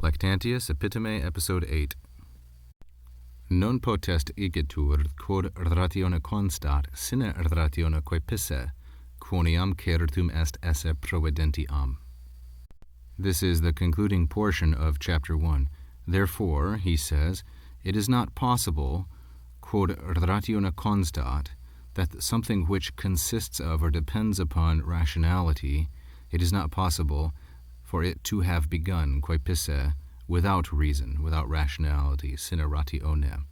Lactantius, Epitome, Episode 8. Non potest igitur quod ratione constat sine ratione quae pisse, quoniam certum est esse providentiam. This is the concluding portion of Chapter 1. Therefore, he says, it is not possible, quod ratione constat, that something which consists of or depends upon rationality, it is not possible for it to have begun, quae pisse, without reason, without rationality, sine ratione.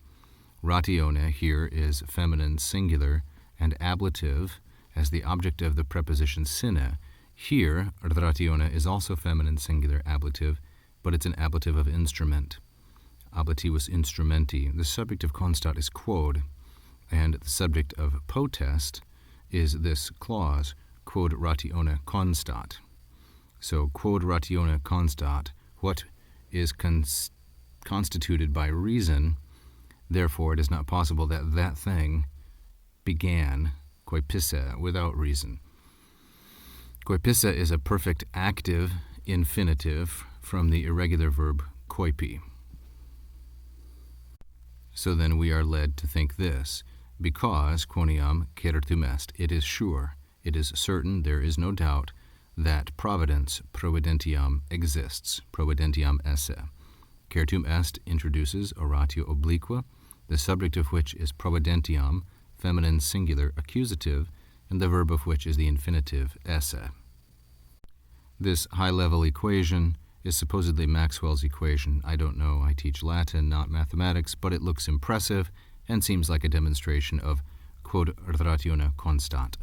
Ratione here is feminine singular and ablative as the object of the preposition sine. Here, ratione is also feminine singular ablative, but it's an ablative of instrument. Ablativus instrumenti. The subject of constat is quod, and the subject of potest is this clause, quod ratione constat. So, quod ratione constat, what is constituted by reason, therefore it is not possible that that thing began, quae pisse, without reason. Quae pisse is a perfect active infinitive from the irregular verb coipi. So then we are led to think this, because quoniam certum est, it is sure, it is certain, there is no doubt, that providence, providentiam, exists, providentiam esse. Certum est introduces oratio obliqua, the subject of which is providentiam, feminine singular accusative, and the verb of which is the infinitive esse. This high-level equation is supposedly Maxwell's equation. I don't know, I teach Latin, not mathematics, but it looks impressive and seems like a demonstration of quod ratione constat.